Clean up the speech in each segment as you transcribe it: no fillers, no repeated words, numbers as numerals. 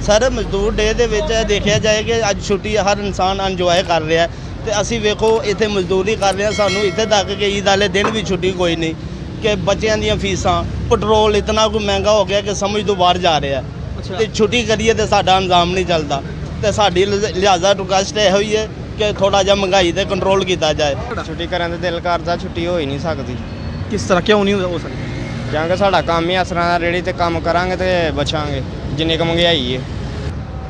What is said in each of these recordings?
Sir मजदूर day ਦੇ ਵਿੱਚ ਦੇਖਿਆ ਜਾਏ ਕਿ ਅੱਜ ਛੁੱਟੀ ਹਰ ਇਨਸਾਨ ਇੰਜੋਏ ਕਰ ਰਿਹਾ ਤੇ ਅਸੀਂ ਵੇਖੋ ਇੱਥੇ ਮਜ਼ਦੂਰੀ ਕਰ ਰਹੇ ਹਾਂ। ਸਾਨੂੰ ਇੱਥੇ ਤੱਕ ਕਿ ਈਦ ਵਾਲੇ ਦਿਨ ਵੀ ਛੁੱਟੀ ਕੋਈ ਨਹੀਂ ਕਿ ਬੱਚਿਆਂ ਦੀਆਂ ਫੀਸਾਂ ਪੈਟਰੋਲ ਇਤਨਾ ਕੁ ਮਹਿੰਗਾ ਹੋ ਗਿਆ ਕਿ ਸਮਝ ਤੋਂ ਬਾਹਰ ਜਾ ਰਿਹਾ ਤੇ ਛੁੱਟੀ ਕਰੀਏ ਤੇ ਸਾਡਾ ਇੰਤਜ਼ਾਮ ਨਹੀਂ ਚੱਲਦਾ ਤੇ ਸਾਡੀ ਲਿਹਾਜ਼ਾ ਰਿਕੁਐਸਟ ਇਹ ਹੋਈ ਹੈ ਕਿ ਥੋੜਾ ਜਿਹਾ ਮਹਿੰਗਾਈ ਤੇ ਕੰਟਰੋਲ ਕੀਤਾ ਜਾਏ। ਛੁੱਟੀ ਕਰਨ ਦੇ ਦਿਲ ਕਰਦਾ, ਛੁੱਟੀ ਹੋ ਹੀ ਨਹੀਂ ਸਕਦੀ। ਕਿਸ ਤਰ੍ਹਾਂ ਕਿਉਂ ਨਹੀਂ ਹੋ ਸਕਦੀ? ਕਿਉਂਕਿ ਸਾਡਾ ਕੰਮ ਹੀ ਇਸ ਤਰ੍ਹਾਂ ਦਾ, ਰੇਹੜੀ ਤੇ ਕੰਮ ਕਰਾਂਗੇ ਤੇ ਬਚਾਂਗੇ ਜਿੰਨੀ ਕੁ ਮਹਿੰਗਾਈ ਹੈ।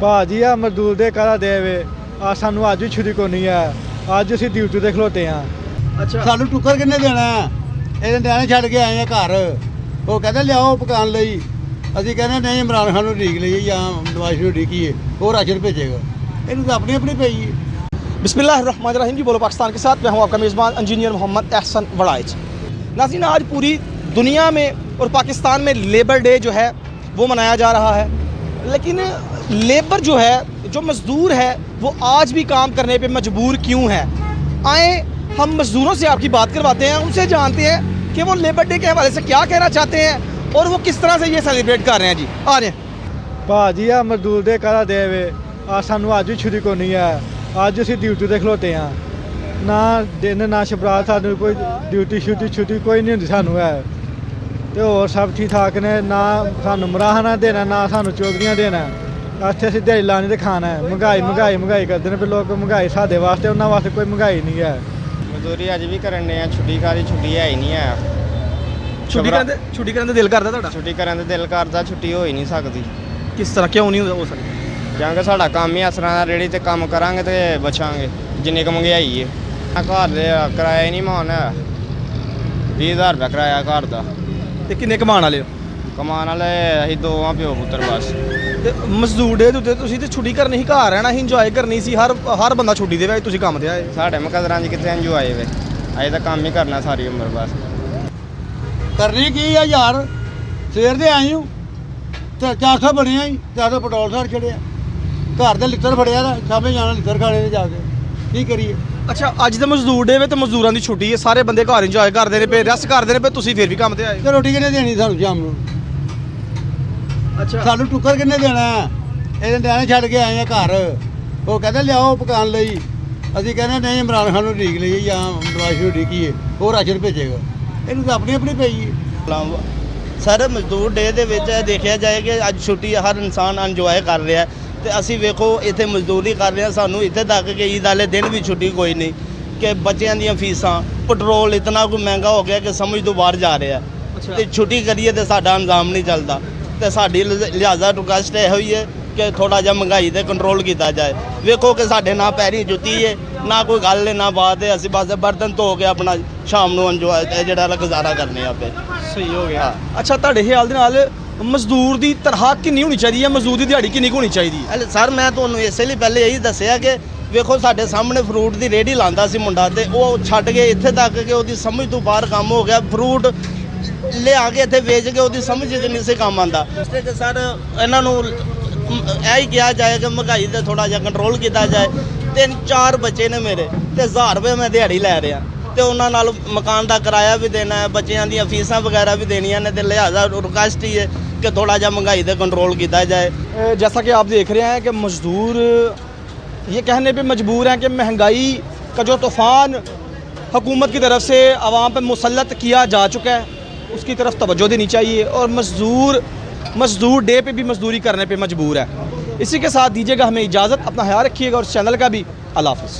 ਭਾਜੀ ਆ ਮਜ਼ਦੂਰ ਦੇ ਕਾਹਦਾ ਦੇਵੇ ਆ, ਸਾਨੂੰ ਅੱਜ ਵੀ ਛੁੱਟੀ ਕੋਈ ਨਹੀਂ ਆ। ਅੱਜ ਅਸੀਂ ਡਿਊਟੀ ਤੇ ਖਲੋਤੇ ਆ। ਅੱਛਾ, ਸਾਨੂੰ ਟੁੱਕਰ ਕਿੰਨੇ ਦੇਣਾ? ਇਹਦੇ ਨਿਆਣੇ ਛੱਡ ਕੇ ਆਏ ਆ ਘਰ। ਉਹ ਕਹਿੰਦੇ ਲਿਆਓ ਪਕਾਉਣ ਲਈ। ਅਸੀਂ ਕਹਿੰਦੇ ਨਹੀਂ, ਇਮਰਾਨ ਖਾਨ ਨੂੰ ਢੀਕ ਲਈਏ ਜਾਂ ਨਵਾਜ਼ ਨੂੰ ਢੀਕੀਏ, ਉਹ ਰਾਸ਼ਨ ਭੇਜੇਗਾ। ਇਹਨੂੰ ਤਾਂ ਆਪਣੀ ਆਪਣੀ ਪਈ है। बिस्मिल्लाहिर्रहमानिर्रहीम जी, बोलो पाकिस्तान के साथ मैं हूँ आपका मेज़बान इंजीनियर मोहम्मद एहसन वड़ाइच। नाज़रीन, आज पूरी दुनिया में और पाकिस्तान में लेबर डे जो है वो मनाया जा रहा है, लेकिन लेबर जो है, जो मज़दूर है, वो आज भी काम करने पे मजबूर क्यों है? आए हम मज़दूरों से आपकी बात करवाते हैं, उनसे जानते हैं कि वो लेबर डे के हवाले से क्या कहना चाहते हैं और वो किस तरह से ये सेलिब्रेट कर रहे हैं। जी आ रहे हैं। ਭਾਜੀ ਆ ਮਜ਼ਦੂਰ ਦੇ ਕਾਹਦਾ ਦੇਵੇ ਆ, ਸਾਨੂੰ ਅੱਜ ਵੀ ਛੁੱਟੀ ਕੋਈ ਨਹੀਂ ਆ। ਅੱਜ ਅਸੀਂ ਡਿਊਟੀ ਤੇ ਖਲੋਤੇ ਆ। ਨਾ ਦਿਨ ਨਾ ਸ਼ਬਰਾਤ, ਸਾਨੂੰ ਕੋਈ ਡਿਊਟੀ ਛੁੱਟੀ ਕੋਈ ਨਹੀਂ ਹੁੰਦੀ ਸਾਨੂੰ ਹੈ। ਤੇ ਹੋਰ ਸਭ ਠੀਕ ਠਾਕ ਨੇ। ਨਾ ਸਾਨੂੰ ਮਰਾਹਨਾ ਦੇਣਾ, ਨਾ ਸਾਨੂੰ ਚੌਧਰੀਆਂ ਦੇਣਾ। ਇੱਥੇ ਅਸੀਂ ਦਿਹਾੜੀ ਲਾਣੀ ਤੇ ਖਾਣਾ ਹੈ। ਮਹਿੰਗਾਈ ਕਰਦੇ ਨੇ ਵੀ ਲੋਕ। ਮਹਿੰਗਾਈ ਸਾਡੇ ਵਾਸਤੇ, ਉਹਨਾਂ ਵਾਸਤੇ ਕੋਈ ਮਹਿੰਗਾਈ ਨਹੀਂ ਹੈ। ਮਜ਼ਦੂਰੀ ਅੱਜ ਵੀ ਕਰਨ ਦੇ ਆ। ਛੁੱਟੀ ਕਾਹਦੀ? ਛੁੱਟੀ ਹੈ ਹੀ ਨਹੀਂ ਹੈ। छुट्टी करने दिल करता ਤੁਹਾਡਾ? ਛੁੱਟੀ ਕਰਨ ਦੇ ਦਿਲ ਕਰਦਾ, ਛੁੱਟੀ ਹੋ ਹੀ ਨਹੀਂ ਸਕਦੀ। किस तरह क्यों नहीं हो सकती? ਕਿਉਂਕਿ ਸਾਡਾ ਕੰਮ ਹੀ ਇਸ ਤਰ੍ਹਾਂ ਦਾ, ਰੇਹੜੀ ਤੇ ਕੰਮ ਕਰਾਂਗੇ ਤੇ ਬਚਾਂਗੇ ਜਿੰਨੀ ਕੁ ਮਹਿੰਗਾਈ ਹੈ। ਘਰ ਦੇ ਕਿਰਾਇਆ ਹੀ ਨਹੀਂ ਮਾਣ ਹੈ। 20,000 ਰੁਪਇਆ ਕਿਰਾਇਆ ਘਰ ਦਾ। ਤੇ ਕਿੰਨੇ ਕਮਾਉਣ ਵਾਲੇ ਹੋ? ਕਮਾਉਣ ਵਾਲੇ ਅਸੀਂ ਦੋ ਆ, ਪਿਓ ਪੁੱਤਰ ਬਸ। ਤੇ ਮਜ਼ਦੂਰ ਡੇ ਦੇ ਉੱਤੇ ਤੁਸੀਂ ਤੇ ਛੁੱਟੀ ਕਰਨੀ ਸੀ, ਘਰ ਰਹਿਣਾ ਸੀ, ਇੰਜੋਏ ਕਰਨੀ ਸੀ। ਹਰ ਬੰਦਾ ਛੁੱਟੀ ਦੇ ਵੇ, ਤੁਸੀਂ ਕੰਮ ਤੇ ਆਏ। ਸਾਡੇ ਮੁਕੱਦਰਾਂ 'ਚ ਕਿੱਥੇ ਇੰਜੋਏ ਵੇ। ਅਸੀਂ ਤਾਂ ਕੰਮ ਹੀ ਕਰਨਾ ਸਾਰੀ ਉਮਰ ਬਸ। ਕਰਨੀ ਕੀ ਆ ਯਾਰ? ਸਵੇਰ ਦੇ ਆਈ ਹੂੰ ਤੇ 400 ਬਣਿਆ ਹੀ, 400 ਪੈਟਰੋਲ ਸਾਰ ਛੜਿਆ। ਘਰ ਦੇ ਲਿੱਤਰ ਫੜਿਆ ਤਾਂ ਸਾਹਮਣੇ ਜਾਣਾ ਲਿੱਤਰ ਖਾਣੇ ਨੇ ਜਾ ਕੇ। ਕੀ ਕਰੀਏ? ਅੱਛਾ, ਅੱਜ ਤੇ ਮਜ਼ਦੂਰ ਡੇ ਵੇ ਤੇ ਮਜ਼ਦੂਰਾਂ ਦੀ ਛੁੱਟੀ ਹੈ। ਸਾਰੇ ਬੰਦੇ ਘਰ ਇੰਜੋਏ ਕਰਦੇ ਨੇ ਪਏ, ਰੈਸਟ ਕਰਦੇ ਨੇ ਪਏ, ਤੁਸੀਂ ਫਿਰ ਵੀ ਕੰਮ ਤੇ ਆਏ। ਤੇ ਰੋਟੀ ਕਿਹਨੇ ਦੇਣੀ ਸਾਨੂੰ ਸ਼ਾਮ ਨੂੰ? ਅੱਛਾ, ਸਾਨੂੰ ਟੁੱਕਰ ਕਿੰਨੇ ਦੇਣਾ? ਇਹਦੇ ਨਿਆਣੇ ਛੱਡ ਕੇ ਆਏ ਆ ਘਰ। ਉਹ ਕਹਿੰਦੇ ਲਿਆਓ ਪਕਾਉਣ ਲਈ। ਅਸੀਂ ਕਹਿੰਦੇ ਨਹੀਂ, ਇਮਰਾਨ ਖਾਨ ਨੂੰ ਢੀਕ ਲਈਏ ਜਾਂ ਨਵਾਜ਼ ਨੂੰ ਢੀਕੀਏ, ਉਹ ਰਾਸ਼ਨ ਭੇਜੇਗਾ। ਇਹਨੂੰ ਤਾਂ ਆਪਣੀ ਆਪਣੀ ਪਈ ਹੈ। ਸਰ ਮਜ਼ਦੂਰ ਡੇ ਦੇ ਵਿੱਚ ਦੇਖਿਆ ਜਾਏ ਕਿ ਅੱਜ ਛੁੱਟੀ ਹਰ ਇਨਸਾਨ ਇੰਜੋਏ ਕਰ ਰਿਹਾ ਤੇ ਅਸੀਂ ਵੇਖੋ ਇੱਥੇ ਮਜ਼ਦੂਰੀ ਕਰ ਰਹੇ ਹਾਂ। ਸਾਨੂੰ ਇੱਥੇ ਤੱਕ ਕਿ ਈਦ ਵਾਲੇ ਦਿਨ ਵੀ ਛੁੱਟੀ ਕੋਈ ਨਹੀਂ ਕਿ ਬੱਚਿਆਂ ਦੀਆਂ ਫੀਸਾਂ ਪੈਟਰੋਲ ਇਤਨਾ ਕੁ ਮਹਿੰਗਾ ਹੋ ਗਿਆ ਕਿ ਸਮਝ ਤੋਂ ਬਾਹਰ ਜਾ ਰਿਹਾ ਤੇ ਛੁੱਟੀ ਕਰੀਏ ਤੇ ਸਾਡਾ ਇੰਤਜ਼ਾਮ ਨਹੀਂ ਚੱਲਦਾ ਤੇ ਸਾਡੀ ਲਿਹਾਜ਼ਾ ਰਿਕੁਐਸਟ ਇਹ ਹੋਈ ਹੈ ਕਿ ਥੋੜਾ ਜਿਹਾ ਮਹਿੰਗਾਈ ਤੇ ਕੰਟਰੋਲ ਕੀਤਾ ਜਾਏ। ਵੇਖੋ ਕਿ ਸਾਡੇ ਨਾ ਪੈਰੀ ਜੁੱਤੀ ਹੈ, ਨਾ ਕੋਈ ਗੱਲ ਹੈ, ਨਾ ਬਾਤ ਹੈ। ਅਸੀਂ ਬਸ ਬਰਤਨ ਧੋ ਕੇ ਆਪਣਾ ਸ਼ਾਮ ਨੂੰ ਇੰਜੋਏ ਜਿਹੜਾ ਗੁਜ਼ਾਰਾ ਕਰਨੇ ਆਪੇ। ਸਹੀ ਹੋ ਗਿਆ। ਅੱਛਾ, ਤੁਹਾਡੇ ਖਿਆਲ ਦੇ ਨਾਲ ਮਜ਼ਦੂਰ ਦੀ ਤਨਖਾਹ ਕਿੰਨੀ ਹੋਣੀ ਚਾਹੀਦੀ ਹੈ? ਮਜ਼ਦੂਰ ਦੀ ਦਿਹਾੜੀ ਕਿੰਨੀ ਕੁ ਹੋਣੀ ਚਾਹੀਦੀ ਹੈ? ਸਰ ਮੈਂ ਤੁਹਾਨੂੰ ਇਸੇ ਲਈ ਪਹਿਲੇ ਇਹੀ ਦੱਸਿਆ ਕਿ ਵੇਖੋ ਸਾਡੇ ਸਾਹਮਣੇ ਫਰੂਟ ਦੀ ਰੇਹੜੀ ਲਾਉਂਦਾ ਸੀ ਮੁੰਡਾ ਤੇ ਉਹ ਛੱਡ ਕੇ ਇੱਥੇ ਤੱਕ ਕਿ ਉਹਦੀ ਸਮਝ ਤੋਂ ਬਾਹਰ ਕੰਮ ਹੋ ਗਿਆ। ਫਰੂਟ ਲਿਆ ਕੇ ਇੱਥੇ ਵੇਚ ਕੇ ਉਹਦੀ ਸਮਝ 'ਚ ਨਹੀਂ ਸੀ ਕੰਮ ਆਉਂਦਾ। ਇਸ ਤੇ ਸਰ ਇਹਨਾਂ ਨੂੰ ਇਹ ਹੀ ਕਿਹਾ ਜਾਏ ਕਿ ਮਹਿੰਗਾਈ ਤੇ ਥੋੜਾ ਜਿਹਾ ਕੰਟਰੋਲ ਕੀਤਾ ਜਾਏ। 3-4 ਬੱਚੇ ਨੇ ਮੇਰੇ ਤੇ 1000 ਰੁਪਏ ਮੈਂ ਦਿਹਾੜੀ ਲੈ ਰਿਹਾ ਤੇ ਉਹਨਾਂ ਨਾਲ ਮਕਾਨ ਦਾ ਕਿਰਾਇਆ ਵੀ ਦੇਣਾ ਹੈ, ਬੱਚਿਆਂ ਦੀਆਂ ਫੀਸਾਂ ਵਗੈरह भी देनियां ने। तो लिहाजा रिक्वेस्ट ही है कि थोड़ा जा महंगाई पे कंट्रोल किया जाए। जैसा कि आप देख रहे हैं कि मज़दूर ये कहने पे मजबूर हैं कि महंगाई का जो तूफ़ान हुकूमत की तरफ से आवाम पे मुसल्लत किया जा चुका है, उसकी तरफ तवज्जो देनी चाहिए। और मज़दूर डे पे भी मजदूरी करने पे मजबूर है। इसी के साथ दीजिएगा हमें इजाज़त। अपना ख्याल रखिएगा और चैनल का भी। अल्लाह हाफ़िज़।